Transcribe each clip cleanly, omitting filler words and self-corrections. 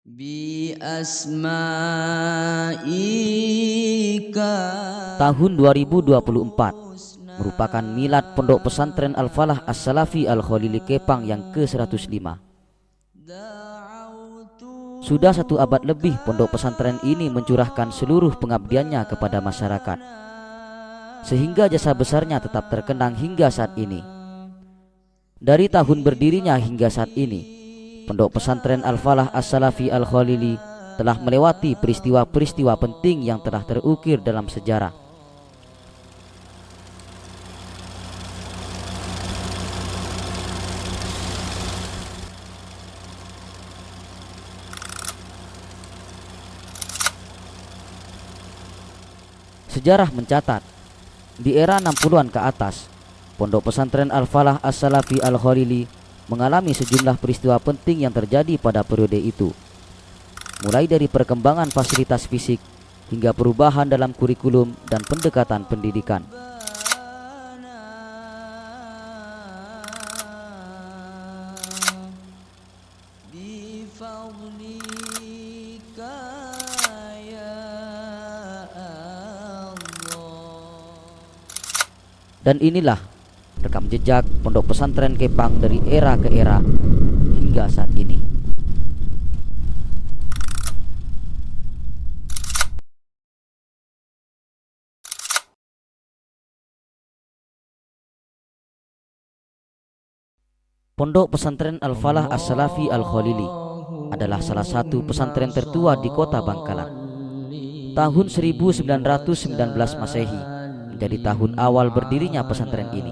Tahun 2024 merupakan milad Pondok Pesantren Al-Falah As-Salafi Al-Khalili Kepang yang ke-105. Sudah 1 abad lebih pondok pesantren ini mencurahkan seluruh pengabdiannya kepada masyarakat, sehingga jasa besarnya tetap terkenang hingga saat ini. Dari tahun berdirinya hingga saat ini, Pondok Pesantren Al-Falah As-Salafi Al-Khalili telah melewati peristiwa-peristiwa penting yang telah terukir dalam sejarah. Sejarah mencatat, di era 60-an ke atas, Pondok Pesantren Al-Falah As-Salafi Al-Khalili mengalami sejumlah peristiwa penting yang terjadi pada periode itu. Mulai dari perkembangan fasilitas fisik hingga perubahan dalam kurikulum dan pendekatan pendidikan. Dan inilah rekam jejak Pondok Pesantren Kepang dari era ke era hingga saat ini. Pondok Pesantren Al-Falah As-Salafi Al-Khalili adalah salah satu pesantren tertua di kota Bangkalan. Tahun 1919 Masehi menjadi tahun awal berdirinya pesantren ini,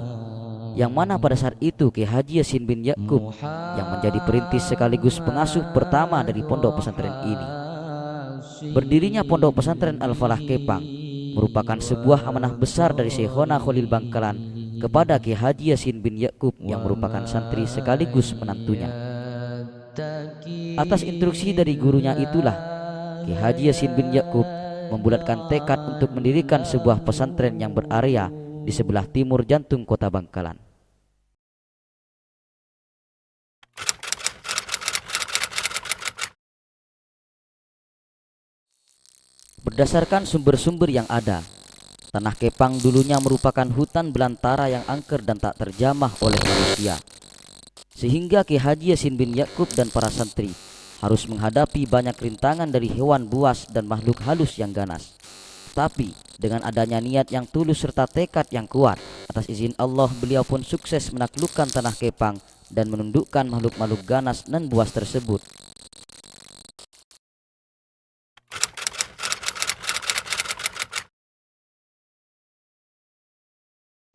yang mana pada saat itu Ki Haji Yasin bin Ya'qub yang menjadi perintis sekaligus pengasuh pertama dari pondok pesantren ini. Berdirinya Pondok Pesantren Al-Falah Kepang merupakan sebuah amanah besar dari Syekhona Khalil Bangkalan kepada Ki Haji Yasin bin Ya'qub yang merupakan santri sekaligus menantunya. Atas instruksi dari gurunya itulah Ki Haji Yasin bin Ya'qub membulatkan tekad untuk mendirikan sebuah pesantren yang berarea di sebelah timur jantung kota Bangkalan. Berdasarkan sumber-sumber yang ada, tanah Kepang dulunya merupakan hutan belantara yang angker dan tak terjamah oleh manusia, sehingga Ki Haji Yasin bin Ya'qub dan para santri harus menghadapi banyak rintangan dari hewan buas dan makhluk halus yang ganas. Tapi dengan adanya niat yang tulus serta tekad yang kuat, atas izin Allah beliau pun sukses menaklukkan tanah Kepang dan menundukkan makhluk-makhluk ganas dan buas tersebut.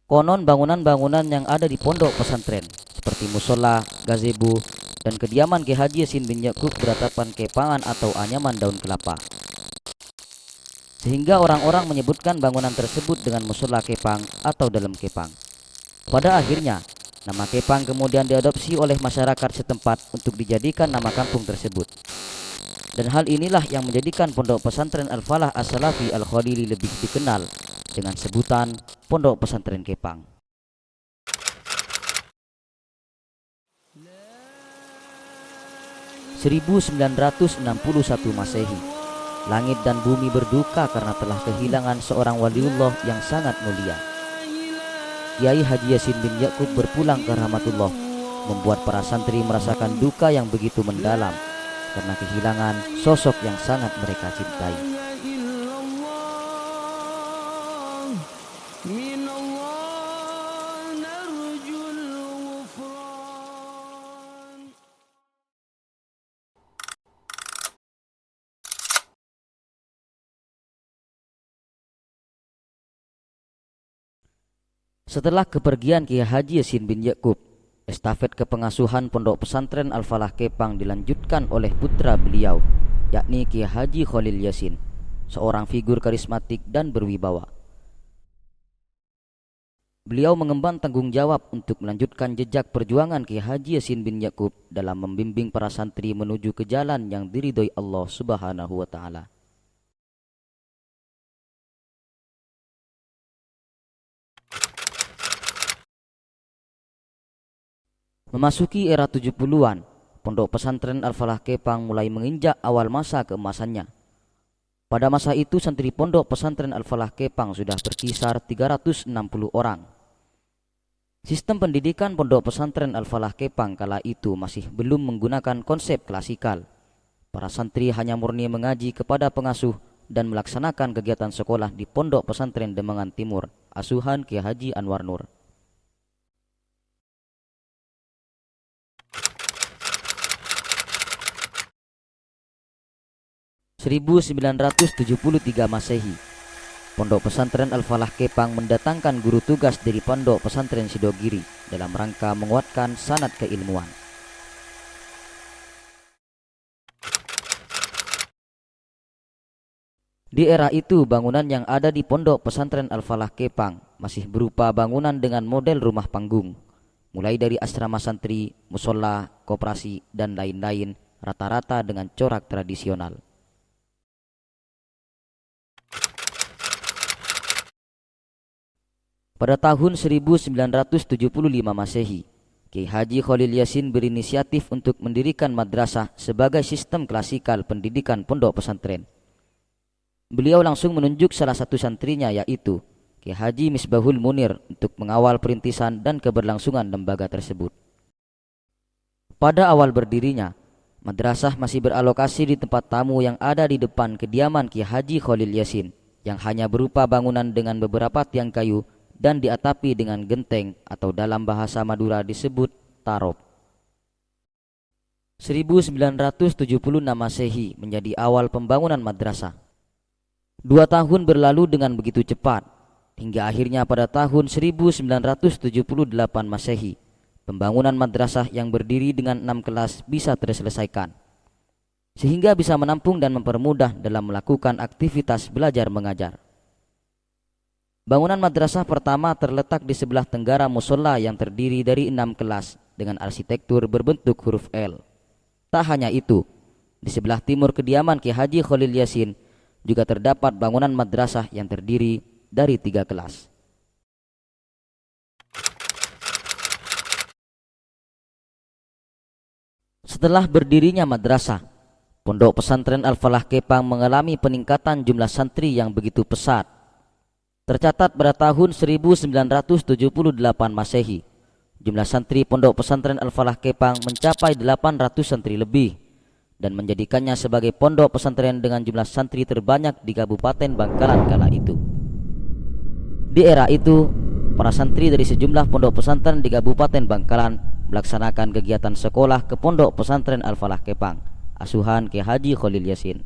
Konon bangunan-bangunan yang ada di pondok pesantren seperti musola, gazebo, dan kediaman Ki Haji Yasin bin Ya'qub beratapan kepangan atau anyaman daun kelapa, sehingga orang-orang menyebutkan bangunan tersebut dengan musola Kepang atau dalam Kepang. Pada akhirnya, nama Kepang kemudian diadopsi oleh masyarakat setempat untuk dijadikan nama kampung tersebut. Dan hal inilah yang menjadikan Pondok Pesantren Al-Falah As-Salafi Al-Khalili lebih dikenal dengan sebutan Pondok Pesantren Kepang. (1961 Masehi), langit dan bumi berduka karena telah kehilangan seorang waliullah yang sangat mulia. Kiai Haji Yasin bin Ya'qub berpulang ke rahmatullah, membuat para santri merasakan duka yang begitu mendalam karena kehilangan sosok yang sangat mereka cintai. Setelah kepergian Kiai Haji Yasin bin Ya'qub, estafet kepengasuhan Pondok Pesantren Al-Falah Kepang dilanjutkan oleh putra beliau, yakni Kiai Haji Khalil Yasin, seorang figur karismatik dan berwibawa. Beliau mengemban tanggung jawab untuk melanjutkan jejak perjuangan Kiai Haji Yasin bin Ya'qub dalam membimbing para santri menuju ke jalan yang diridhoi Allah Subhanahu wa taala. Memasuki era 70-an, Pondok Pesantren Al-Falah Kepang mulai menginjak awal masa keemasannya. Pada masa itu santri Pondok Pesantren Al-Falah Kepang sudah berkisar 360 orang. Sistem pendidikan Pondok Pesantren Al-Falah Kepang kala itu masih belum menggunakan konsep klasikal. Para santri hanya murni mengaji kepada pengasuh dan melaksanakan kegiatan sekolah di Pondok Pesantren Demangan Timur, asuhan Kiai Haji Anwar Nur. 1973 Masehi, Pondok Pesantren Al-Falah Kepang mendatangkan guru tugas dari Pondok Pesantren Sidogiri dalam rangka menguatkan sanad keilmuan. Di era itu bangunan yang ada di Pondok Pesantren Al-Falah Kepang masih berupa bangunan dengan model rumah panggung, mulai dari asrama santri, musola, koperasi, dan lain-lain, rata-rata dengan corak tradisional. Pada tahun 1975 Masehi, Kiai Haji Khalil Yasin berinisiatif untuk mendirikan madrasah sebagai sistem klasikal pendidikan pondok pesantren. Beliau langsung menunjuk salah satu santrinya, yaitu Kiai Haji Misbahul Munir, untuk mengawal perintisan dan keberlangsungan lembaga tersebut. Pada awal berdirinya, madrasah masih beralokasi di tempat tamu yang ada di depan kediaman Kiai Haji Khalil Yasin, yang hanya berupa bangunan dengan beberapa tiang kayu dan diatapi dengan genteng atau dalam bahasa Madura disebut tarop. 1976 Masehi menjadi awal pembangunan madrasah. 2 tahun berlalu dengan begitu cepat, hingga akhirnya pada tahun 1978 Masehi, pembangunan madrasah yang berdiri dengan 6 kelas bisa terselesaikan, sehingga bisa menampung dan mempermudah dalam melakukan aktivitas belajar mengajar. Bangunan madrasah pertama terletak di sebelah tenggara musola yang terdiri dari 6 kelas dengan arsitektur berbentuk huruf L. Tak hanya itu, di sebelah timur kediaman Kiai Haji Khalil Yasin juga terdapat bangunan madrasah yang terdiri dari 3 kelas. Setelah berdirinya madrasah, Pondok Pesantren Al-Falah Kepang mengalami peningkatan jumlah santri yang begitu pesat. Tercatat pada tahun 1978 Masehi, jumlah santri Pondok Pesantren Al-Falah Kepang mencapai 800 santri lebih dan menjadikannya sebagai pondok pesantren dengan jumlah santri terbanyak di Kabupaten Bangkalan kala itu. Di era itu, para santri dari sejumlah pondok pesantren di Kabupaten Bangkalan melaksanakan kegiatan sekolah ke Pondok Pesantren Al-Falah Kepang, asuhan Kiai Haji Khalil Yasin.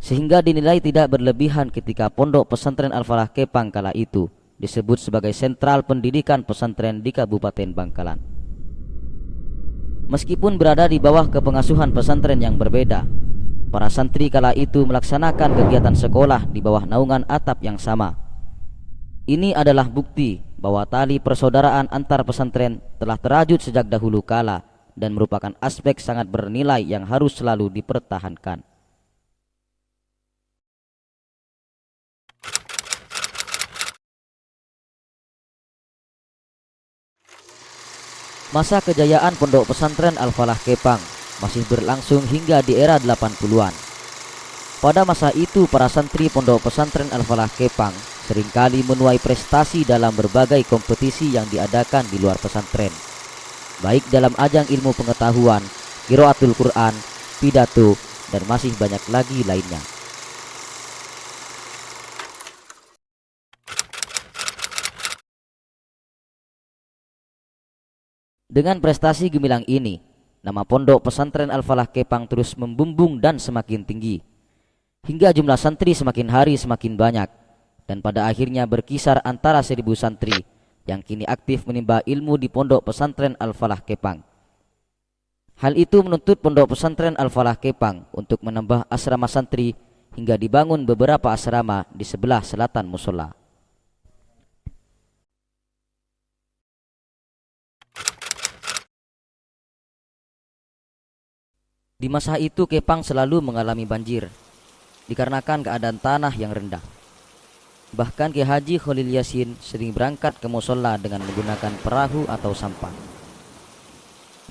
Sehingga dinilai tidak berlebihan ketika Pondok Pesantren Al-Falah Kepang kala itu disebut sebagai sentral pendidikan pesantren di Kabupaten Bangkalan. Meskipun berada di bawah kepengasuhan pesantren yang berbeda, para santri kala itu melaksanakan kegiatan sekolah di bawah naungan atap yang sama. Ini adalah bukti bahwa tali persaudaraan antar pesantren telah terajut sejak dahulu kala dan merupakan aspek sangat bernilai yang harus selalu dipertahankan. Masa kejayaan Pondok Pesantren Al-Falah Kepang masih berlangsung hingga di era 80-an. Pada masa itu para santri Pondok Pesantren Al-Falah Kepang seringkali menuai prestasi dalam berbagai kompetisi yang diadakan di luar pesantren, baik dalam ajang ilmu pengetahuan, qiraatul Quran, pidato, dan masih banyak lagi lainnya. Dengan prestasi gemilang ini, nama Pondok Pesantren Al-Falah Kepang terus membumbung dan semakin tinggi, hingga jumlah santri semakin hari semakin banyak, dan pada akhirnya berkisar antara 1000 santri yang kini aktif menimba ilmu di Pondok Pesantren Al-Falah Kepang. Hal itu menuntut Pondok Pesantren Al-Falah Kepang untuk menambah asrama santri hingga dibangun beberapa asrama di sebelah selatan musola. Di masa itu Kepang selalu mengalami banjir dikarenakan keadaan tanah yang rendah. Bahkan Kiai Haji Khalil Yasin sering berangkat ke musola dengan menggunakan perahu atau sampan.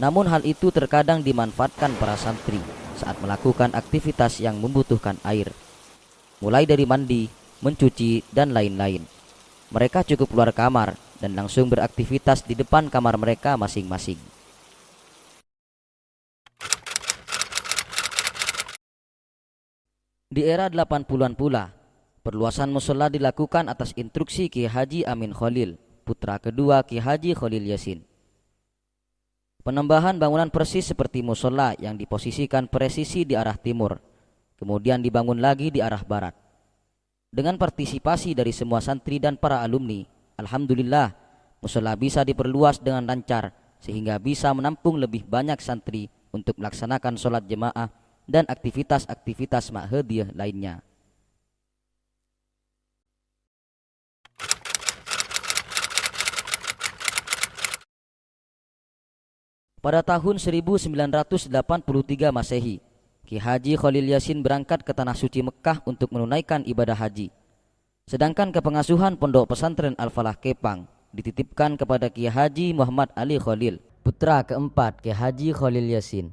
Namun hal itu terkadang dimanfaatkan para santri saat melakukan aktivitas yang membutuhkan air, mulai dari mandi, mencuci, dan lain-lain. Mereka cukup keluar kamar dan langsung beraktivitas di depan kamar mereka masing-masing. Di era 80-an pula, perluasan musola dilakukan atas instruksi Ki Haji Amin Khalil, putra kedua Ki Haji Khalil Yasin. Penambahan bangunan persis seperti musola yang diposisikan presisi di arah timur, kemudian dibangun lagi di arah barat. Dengan partisipasi dari semua santri dan para alumni, alhamdulillah, musola bisa diperluas dengan lancar sehingga bisa menampung lebih banyak santri untuk melaksanakan sholat jemaah dan aktivitas-aktivitas ma'hadiyah lainnya. Pada tahun 1983 Masehi, Ki Haji Khalil Yasin berangkat ke Tanah Suci Mekah untuk menunaikan ibadah haji. Sedangkan kepengasuhan Pondok Pesantren Al-Falah Kepang dititipkan kepada Ki Haji Muhammad Ali Khalil, putra keempat Ki Haji Khalil Yasin.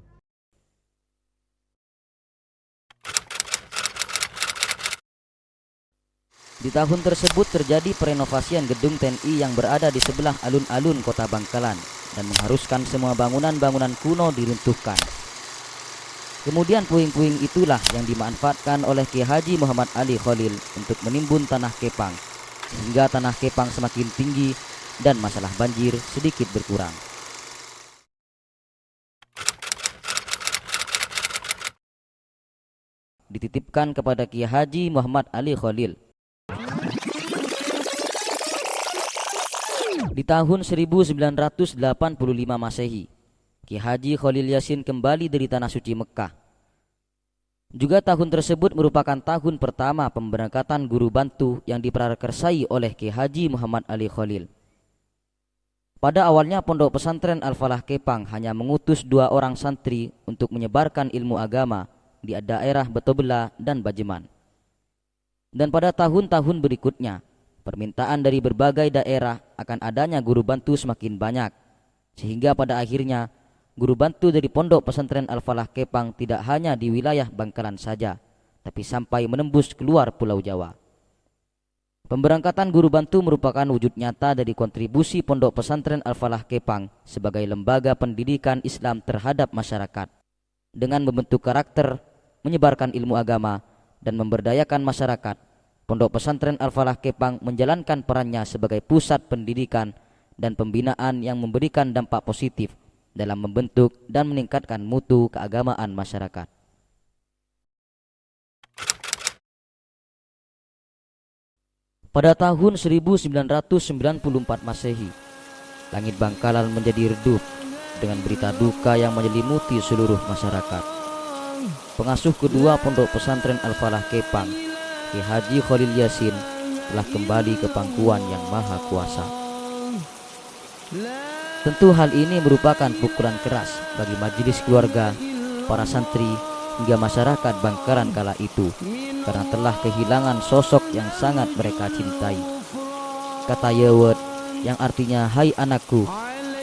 Di tahun tersebut terjadi perenovasian gedung TNI yang berada di sebelah alun-alun kota Bangkalan dan mengharuskan semua bangunan-bangunan kuno diruntuhkan. Kemudian puing-puing itulah yang dimanfaatkan oleh Ki Haji Muhammad Ali Khalil untuk menimbun tanah Kepang, sehingga tanah Kepang semakin tinggi dan masalah banjir sedikit berkurang. Dititipkan kepada Ki Haji Muhammad Ali Khalil. Di tahun 1985 Masehi, Ki Haji Khalil Yasin kembali dari Tanah Suci Mekah. Juga tahun tersebut merupakan tahun pertama pemberangkatan guru bantu yang diprakarsai oleh Ki Haji Muhammad Ali Khalil. Pada awalnya Pondok Pesantren Al-Falah Kepang hanya mengutus 2 orang santri untuk menyebarkan ilmu agama di daerah Betobela dan Bajeman. Dan pada tahun-tahun berikutnya, permintaan dari berbagai daerah akan adanya guru bantu semakin banyak, sehingga pada akhirnya guru bantu dari Pondok Pesantren Al-Falah Kepang tidak hanya di wilayah Bangkalan saja, tapi sampai menembus keluar Pulau Jawa. Pemberangkatan guru bantu merupakan wujud nyata dari kontribusi Pondok Pesantren Al-Falah Kepang sebagai lembaga pendidikan Islam terhadap masyarakat, dengan membentuk karakter, menyebarkan ilmu agama, dan memberdayakan masyarakat. Pondok Pesantren Al-Falah Kepang menjalankan perannya sebagai pusat pendidikan dan pembinaan yang memberikan dampak positif dalam membentuk dan meningkatkan mutu keagamaan masyarakat. Pada tahun 1994 Masehi, langit Bangkalan menjadi redup dengan berita duka yang menyelimuti seluruh masyarakat. Pengasuh kedua Pondok Pesantren Al-Falah Kepang, Ki Haji Khalil Yasin, telah kembali ke pangkuan yang maha kuasa. Tentu hal ini merupakan pukulan keras bagi majelis keluarga, para santri, hingga masyarakat Bangkalan kala itu, karena telah kehilangan sosok yang sangat mereka cintai. Kata Yewet yang artinya hai anakku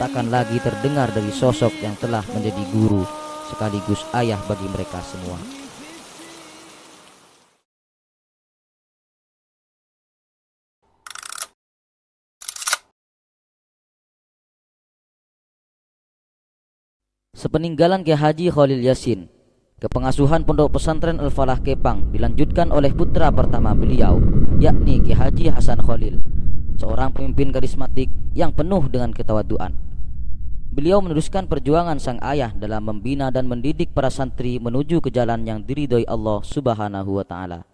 takkan lagi terdengar dari sosok yang telah menjadi guru sekaligus ayah bagi mereka semua. Sepeninggalan Ki Haji Khalil Yasin, kepengasuhan Pondok Pesantren Al-Falah Kepang dilanjutkan oleh putra pertama beliau, yakni Ki Haji Hasan Khalil, seorang pemimpin karismatik yang penuh dengan ketawaduan. Beliau meneruskan perjuangan sang ayah dalam membina dan mendidik para santri menuju ke jalan yang diridhoi Allah Subhanahu wa taala.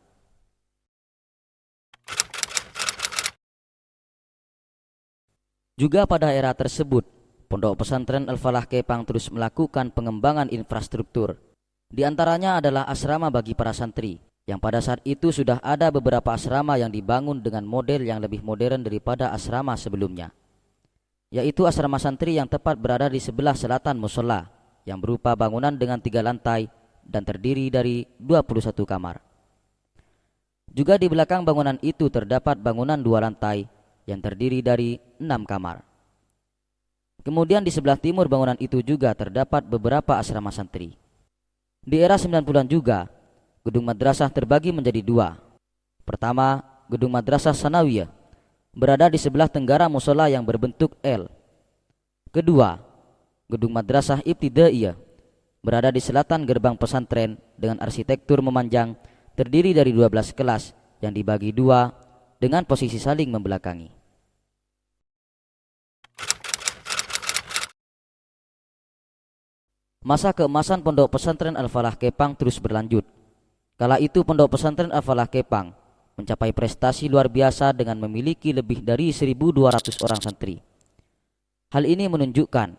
Juga pada era tersebut, Pondok Pesantren Al-Falah Kepang terus melakukan pengembangan infrastruktur. Di antaranya adalah asrama bagi para santri, yang pada saat itu sudah ada beberapa asrama yang dibangun dengan model yang lebih modern daripada asrama sebelumnya, yaitu asrama santri yang tepat berada di sebelah selatan musola, yang berupa bangunan dengan 3 lantai dan terdiri dari 21 kamar. Juga di belakang bangunan itu terdapat bangunan 2 lantai yang terdiri dari 6 kamar. Kemudian di sebelah timur bangunan itu juga terdapat beberapa asrama santri. Di era 90-an juga, gedung madrasah terbagi menjadi dua. Pertama, gedung madrasah Sanawiyah berada di sebelah tenggara musola yang berbentuk L. Kedua, gedung madrasah Ibtidaiyah berada di selatan gerbang pesantren dengan arsitektur memanjang terdiri dari 12 kelas yang dibagi dua dengan posisi saling membelakangi. Masa keemasan Pondok Pesantren Al-Falah Kepang terus berlanjut. Kala itu Pondok Pesantren Al-Falah Kepang mencapai prestasi luar biasa dengan memiliki lebih dari 1.200 orang santri. Hal ini menunjukkan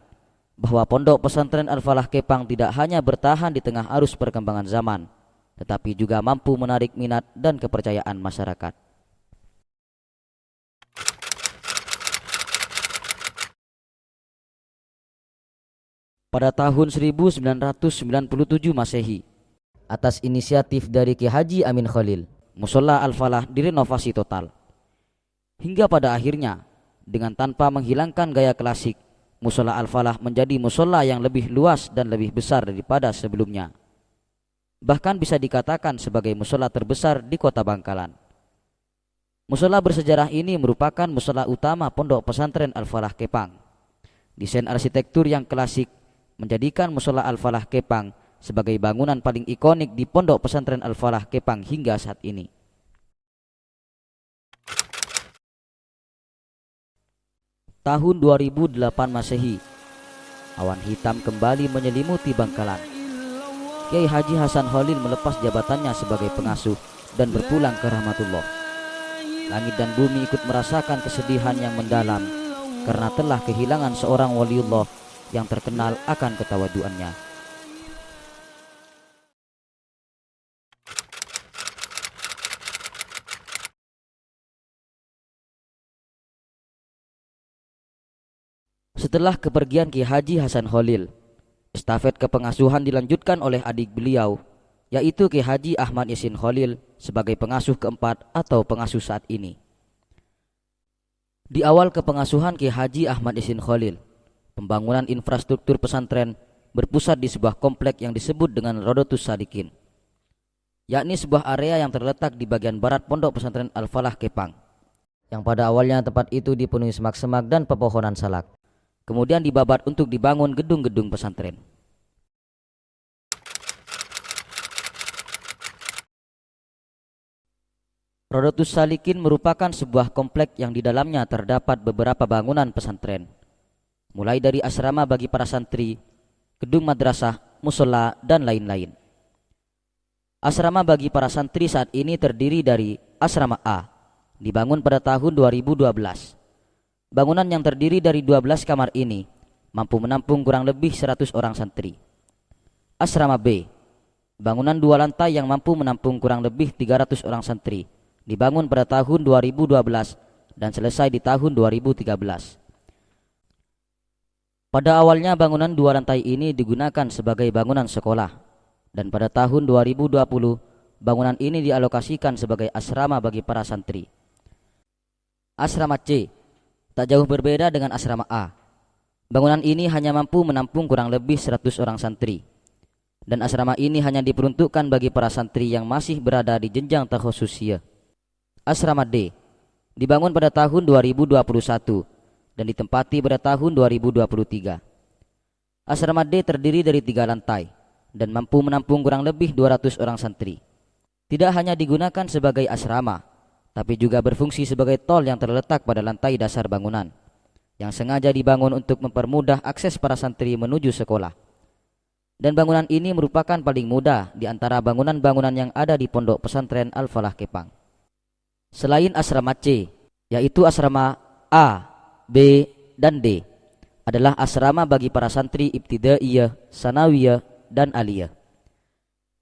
bahwa Pondok Pesantren Al-Falah Kepang tidak hanya bertahan di tengah arus perkembangan zaman, tetapi juga mampu menarik minat dan kepercayaan masyarakat. Pada tahun 1997 Masehi, atas inisiatif dari Ki Haji Amin Khalil, Musola Al-Falah direnovasi total. Hingga pada akhirnya, dengan tanpa menghilangkan gaya klasik, Musola Al-Falah menjadi musola yang lebih luas dan lebih besar daripada sebelumnya. Bahkan bisa dikatakan sebagai musola terbesar di Kota Bangkalan. Musola bersejarah ini merupakan musola utama Pondok Pesantren Al-Falah Kepang. Desain arsitektur yang klasik menjadikan Musola Al-Falah Kepang sebagai bangunan paling ikonik di Pondok Pesantren Al-Falah Kepang hingga saat ini. Tahun 2008 Masehi, awan hitam kembali menyelimuti Bangkalan. Kiai Haji Hasan Khalil melepas jabatannya sebagai pengasuh dan berpulang ke rahmatullah. Langit dan bumi ikut merasakan kesedihan yang mendalam karena telah kehilangan seorang waliullah yang terkenal akan ketawaduannya. Setelah kepergian Ki Haji Hasan Khalil, estafet kepengasuhan dilanjutkan oleh adik beliau, yaitu Ki Haji Ahmad Yasin Khalil sebagai pengasuh keempat atau pengasuh saat ini. Di awal kepengasuhan Ki Haji Ahmad Yasin Khalil, pembangunan infrastruktur pesantren berpusat di sebuah komplek yang disebut dengan Rodotus Sadikin, yakni sebuah area yang terletak di bagian barat Pondok Pesantren Al-Falah Kepang, yang pada awalnya tempat itu dipenuhi semak-semak dan pepohonan salak. Kemudian dibabat untuk dibangun gedung-gedung pesantren. Rodotus Salikin merupakan sebuah komplek yang di dalamnya terdapat beberapa bangunan pesantren, mulai dari asrama bagi para santri, gedung madrasah, musola, dan lain-lain. Asrama bagi para santri saat ini terdiri dari Asrama A, dibangun pada tahun 2012. Bangunan yang terdiri dari 12 kamar ini mampu menampung kurang lebih 100 orang santri. Asrama B, bangunan 2 lantai yang mampu menampung kurang lebih 300 orang santri, dibangun pada tahun 2012 dan selesai di tahun 2013. Pada awalnya bangunan 2 lantai ini digunakan sebagai bangunan sekolah, dan pada tahun 2020 bangunan ini dialokasikan sebagai asrama bagi para santri. Asrama C tak jauh berbeda dengan asrama A. Bangunan ini hanya mampu menampung kurang lebih 100 orang santri, dan asrama ini hanya diperuntukkan bagi para santri yang masih berada di jenjang takhususiyah. Asrama D dibangun pada tahun 2021 dan ditempati pada tahun 2023. Asrama D terdiri dari 3 lantai dan mampu menampung kurang lebih 200 orang santri. Tidak hanya digunakan sebagai asrama, tapi juga berfungsi sebagai tol yang terletak pada lantai dasar bangunan, yang sengaja dibangun untuk mempermudah akses para santri menuju sekolah. Dan bangunan ini merupakan paling mudah di antara bangunan-bangunan yang ada di Pondok Pesantren Al-Falah Kepang. Selain asrama C, yaitu asrama A, B, dan D, adalah asrama bagi para santri Ibtidaiyah, Sanawiyah, dan Aliyah.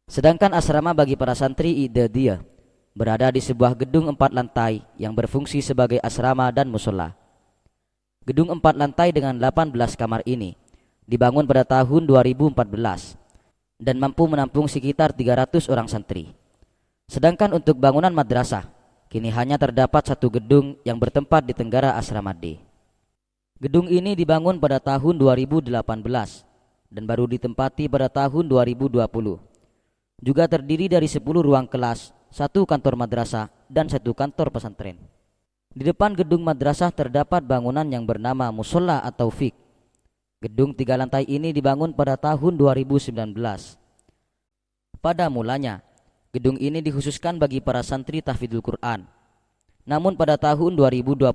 Sedangkan asrama bagi para santri Idadiyah berada di sebuah gedung 4 lantai yang berfungsi sebagai asrama dan musola. Gedung 4 lantai dengan 18 kamar ini dibangun pada tahun 2014 dan mampu menampung sekitar 300 orang santri. Sedangkan untuk bangunan madrasah, kini hanya terdapat 1 gedung yang bertempat di tenggara asrama D. Gedung ini dibangun pada tahun 2018 dan baru ditempati pada tahun 2020. Juga terdiri dari 10 ruang kelas, 1 kantor madrasah, dan 1 kantor pesantren. Di depan gedung madrasah terdapat bangunan yang bernama Musola atau Fik. Gedung 3 lantai ini dibangun pada tahun 2019. Pada mulanya, gedung ini dikhususkan bagi para santri tahfidzul Quran. Namun pada tahun 2022,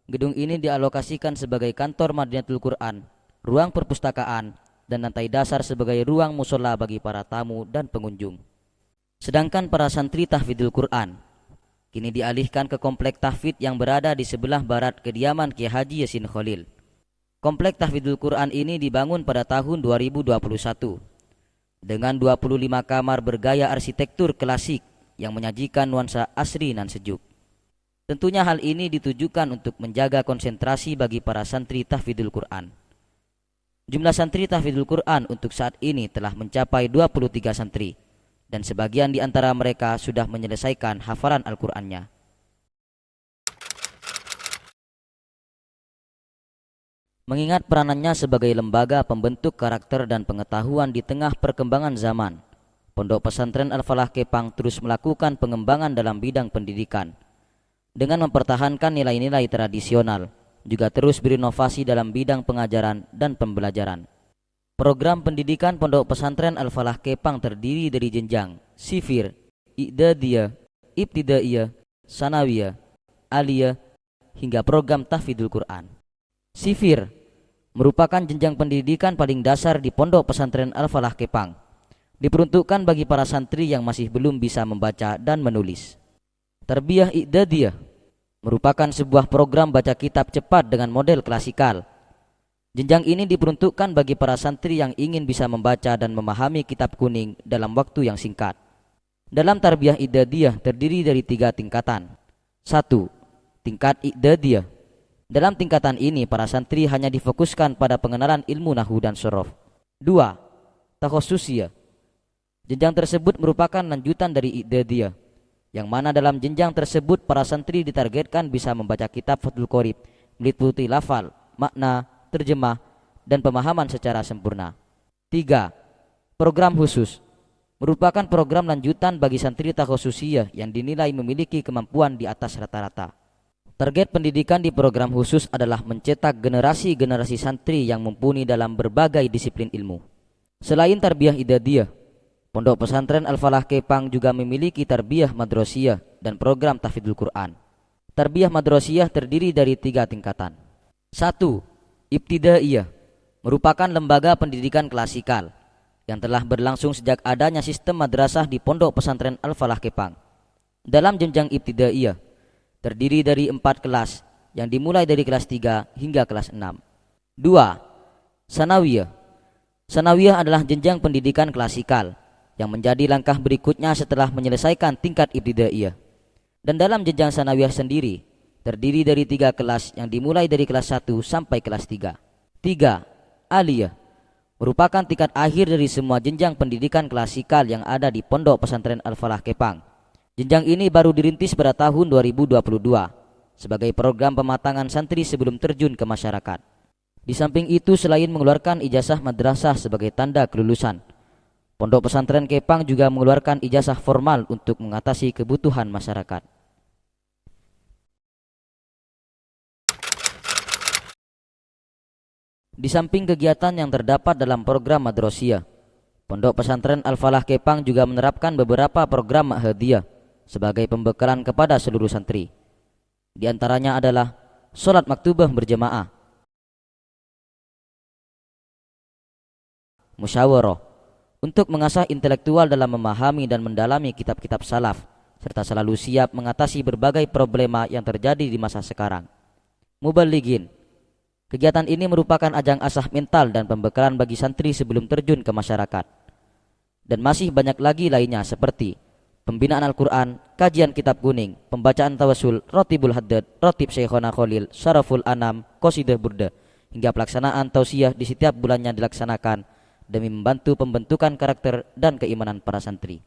gedung ini dialokasikan sebagai kantor Madinatul Quran, ruang perpustakaan, dan lantai dasar sebagai ruang musola bagi para tamu dan pengunjung. Sedangkan para santri tahfidzul Quran kini dialihkan ke komplek tahfidz yang berada di sebelah barat kediaman Kiai Haji Yasin Khalil. Komplek tahfidzul Quran ini dibangun pada tahun 2021 dengan 25 kamar bergaya arsitektur klasik yang menyajikan nuansa asri dan sejuk. Tentunya hal ini ditujukan untuk menjaga konsentrasi bagi para santri tahfidzul Quran. Jumlah santri tahfidzul Quran untuk saat ini telah mencapai 23 santri dan sebagian di antara mereka sudah menyelesaikan hafalan Al-Qur'annya. Mengingat peranannya sebagai lembaga pembentuk karakter dan pengetahuan di tengah perkembangan zaman, Pondok Pesantren Al-Falah Kepang terus melakukan pengembangan dalam bidang pendidikan. Dengan mempertahankan nilai-nilai tradisional, juga terus berinovasi dalam bidang pengajaran dan pembelajaran. Program pendidikan Pondok Pesantren Al-Falah Kepang terdiri dari jenjang Sifir, I'dadiyah, Ibtidaiyah, Sanawiyah, Aliyah, hingga program Tahfidzul Quran. Sifir merupakan jenjang pendidikan paling dasar di Pondok Pesantren Al-Falah Kepang. Diperuntukkan bagi para santri yang masih belum bisa membaca dan menulis. Tarbiyah I'dadiyah merupakan sebuah program baca kitab cepat dengan model klasikal. Jenjang ini diperuntukkan bagi para santri yang ingin bisa membaca dan memahami kitab kuning dalam waktu yang singkat. Dalam Tarbiyah I'dadiyah terdiri dari 3 tingkatan. 1. Tingkat I'dadiyah. Dalam tingkatan ini para santri hanya difokuskan pada pengenalan ilmu nahwu dan shorof. 2. Takhususiyah. Jenjang tersebut merupakan lanjutan dari I'dadiyah, yang mana dalam jenjang tersebut para santri ditargetkan bisa membaca kitab Fathul Qorib, meliputi lafal, makna, terjemah, dan pemahaman secara sempurna. 3. Program khusus merupakan program lanjutan bagi santri takhususiyah yang dinilai memiliki kemampuan di atas rata-rata. Target pendidikan di program khusus adalah mencetak generasi-generasi santri yang mumpuni dalam berbagai disiplin ilmu. Selain Tarbiyah I'dadiyah, Pondok Pesantren Al-Falah Kepang juga memiliki Tarbiyah Madrasiyah dan program Tahfidzul Quran. Tarbiyah Madrasiyah terdiri dari 3 tingkatan. 1. Ibtidaiyah merupakan lembaga pendidikan klasikal yang telah berlangsung sejak adanya sistem madrasah di Pondok Pesantren Al-Falah Kepang. Dalam jenjang Ibtidaiyah terdiri dari 4 kelas yang dimulai dari kelas 3 hingga kelas 6. 2. Sanawiyah. Sanawiyah adalah jenjang pendidikan klasikal yang menjadi langkah berikutnya setelah menyelesaikan tingkat Ibtidaiyah. Dan dalam jenjang Sanawiyah sendiri terdiri dari 3 kelas yang dimulai dari kelas 1 sampai kelas 3. 3. Aliyah merupakan tingkat akhir dari semua jenjang pendidikan klasikal yang ada di Pondok Pesantren Al-Falah Kepang. Jenjang ini baru dirintis pada tahun 2022 sebagai program pematangan santri sebelum terjun ke masyarakat. Di samping itu, selain mengeluarkan ijazah madrasah sebagai tanda kelulusan, Pondok Pesantren Kepang juga mengeluarkan ijazah formal untuk mengatasi kebutuhan masyarakat. Di samping kegiatan yang terdapat dalam program Madrasiyah, Pondok Pesantren Al-Falah Kepang juga menerapkan beberapa program Ma'hadiyah sebagai pembekalan kepada seluruh santri. Di antaranya adalah sholat maktubah berjamaah, musyawarah untuk mengasah intelektual dalam memahami dan mendalami kitab-kitab salaf, serta selalu siap mengatasi berbagai problema yang terjadi di masa sekarang. Mubalighin. Kegiatan ini merupakan ajang asah mental dan pembekalan bagi santri sebelum terjun ke masyarakat. Dan masih banyak lagi lainnya seperti pembinaan Al-Quran, kajian kitab kuning, pembacaan tawasul, rotibul haddad, rotib Syekhona Khalil, syaraful anam, qasidah burda, hingga pelaksanaan tausiah di setiap bulannya dilaksanakan demi membantu pembentukan karakter dan keimanan para santri.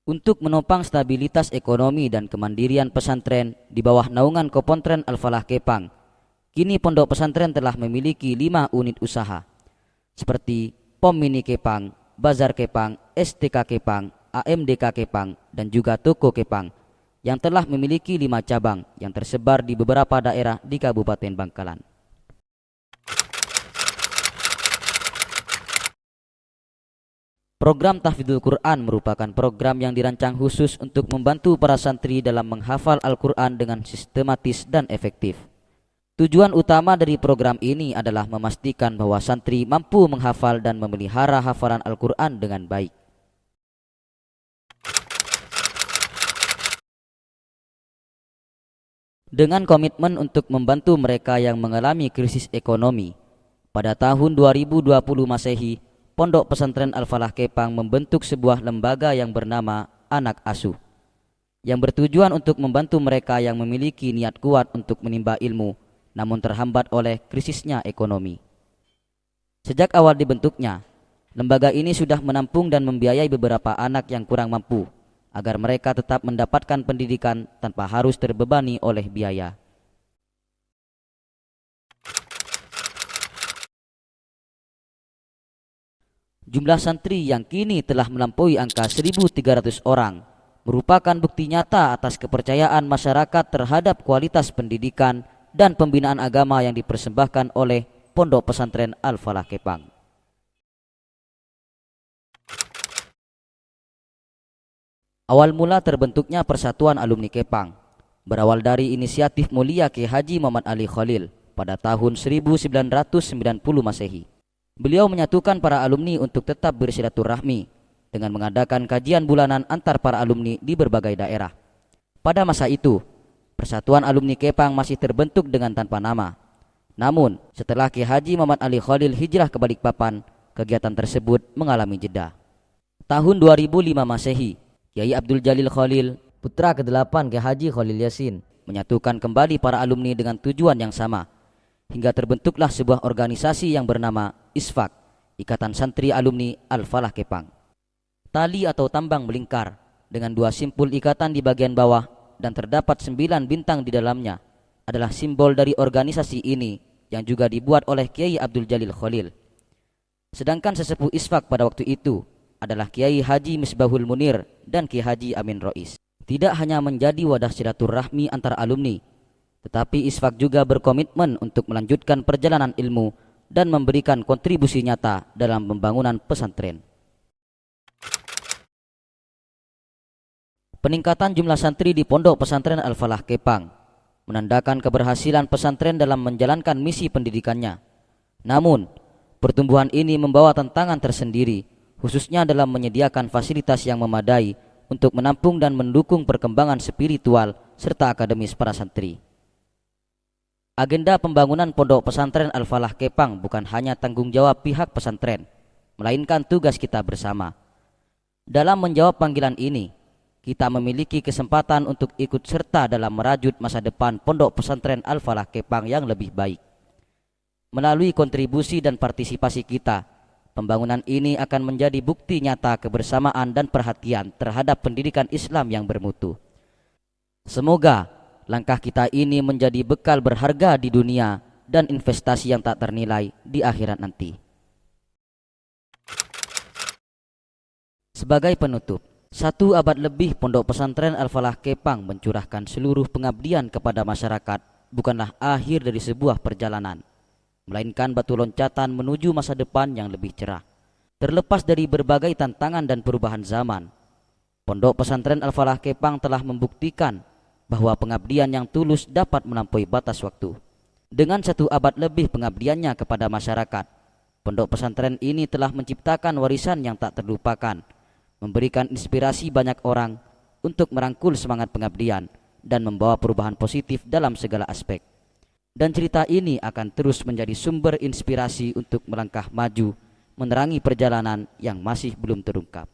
Untuk menopang stabilitas ekonomi dan kemandirian pesantren di bawah naungan Kopontren Al-Falah Kepang, kini pondok pesantren telah memiliki 5 unit usaha seperti Pom Mini Kepang, Bazar Kepang, STK Kepang, AMDK Kepang, dan juga Toko Kepang yang telah memiliki 5 cabang yang tersebar di beberapa daerah di Kabupaten Bangkalan. Program Tahfidzul Quran merupakan program yang dirancang khusus untuk membantu para santri dalam menghafal Al-Quran dengan sistematis dan efektif. Tujuan utama dari program ini adalah memastikan bahwa santri mampu menghafal dan memelihara hafalan Al-Quran dengan baik. Dengan komitmen untuk membantu mereka yang mengalami krisis ekonomi, pada tahun 2020 Masehi, Pondok Pesantren Al-Falah Kepang membentuk sebuah lembaga yang bernama Anak Asuh, yang bertujuan untuk membantu mereka yang memiliki niat kuat untuk menimba ilmu, namun terhambat oleh krisisnya ekonomi. Sejak awal dibentuknya, lembaga ini sudah menampung dan membiayai beberapa anak yang kurang mampu, agar mereka tetap mendapatkan pendidikan tanpa harus terbebani oleh biaya. Jumlah santri yang kini telah melampaui angka 1.300 orang merupakan bukti nyata atas kepercayaan masyarakat terhadap kualitas pendidikan dan pembinaan agama yang dipersembahkan oleh Pondok Pesantren Al-Falah Kepang. Awal mula terbentuknya Persatuan Alumni Kepang berawal dari inisiatif mulia Kiai Haji Muhammad Ali Khalil pada tahun 1990 Masehi. Beliau menyatukan para alumni untuk tetap bersilaturahmi dengan mengadakan kajian bulanan antar para alumni di berbagai daerah. Pada masa itu, Persatuan Alumni Kepang masih terbentuk dengan tanpa nama. Namun, setelah Kiai Haji Muhammad Ali Khalil hijrah ke Balikpapan, kegiatan tersebut mengalami jeda. Tahun 2005 Masehi, Kiai Abdul Jalil Khalil, putra ke-8 Kiai Haji Khalil Yasin, menyatukan kembali para alumni dengan tujuan yang sama, hingga terbentuklah sebuah organisasi yang bernama ISFAK, Ikatan Santri Alumni Al-Falah Kepang. Tali atau tambang melingkar dengan 2 simpul ikatan di bagian bawah dan terdapat 9 bintang di dalamnya adalah simbol dari organisasi ini yang juga dibuat oleh Kiai Abdul Jalil Khalil. Sedangkan sesepuh ISFAK pada waktu itu adalah Kiai Haji Misbahul Munir dan Kiai Haji Amin Rois. Tidak hanya menjadi wadah silaturahmi antar alumni, tetapi ISFAK juga berkomitmen untuk melanjutkan perjalanan ilmu dan memberikan kontribusi nyata dalam pembangunan pesantren. Peningkatan jumlah santri di Pondok Pesantren Al-Falah Kepang menandakan keberhasilan pesantren dalam menjalankan misi pendidikannya. Namun, pertumbuhan ini membawa tantangan tersendiri, khususnya dalam menyediakan fasilitas yang memadai untuk menampung dan mendukung perkembangan spiritual serta akademis para santri. Agenda pembangunan Pondok Pesantren Al-Falah Kepang bukan hanya tanggung jawab pihak pesantren, melainkan tugas kita bersama. Dalam menjawab panggilan ini, kita memiliki kesempatan untuk ikut serta dalam merajut masa depan Pondok Pesantren Al-Falah Kepang yang lebih baik. Melalui kontribusi dan partisipasi kita, pembangunan ini akan menjadi bukti nyata kebersamaan dan perhatian terhadap pendidikan Islam yang bermutu. Semoga langkah kita ini menjadi bekal berharga di dunia dan investasi yang tak ternilai di akhirat nanti. Sebagai penutup, 1 abad lebih Pondok Pesantren Al-Falah Kepang mencurahkan seluruh pengabdian kepada masyarakat bukanlah akhir dari sebuah perjalanan, melainkan batu loncatan menuju masa depan yang lebih cerah. Terlepas dari berbagai tantangan dan perubahan zaman, Pondok Pesantren Al-Falah Kepang telah membuktikan bahwa pengabdian yang tulus dapat melampaui batas waktu. Dengan 1 abad lebih pengabdiannya kepada masyarakat, Pondok pesantren ini telah menciptakan warisan yang tak terlupakan, memberikan inspirasi banyak orang untuk merangkul semangat pengabdian dan membawa perubahan positif dalam segala aspek. Dan cerita ini akan terus menjadi sumber inspirasi untuk melangkah maju, menerangi perjalanan yang masih belum terungkap.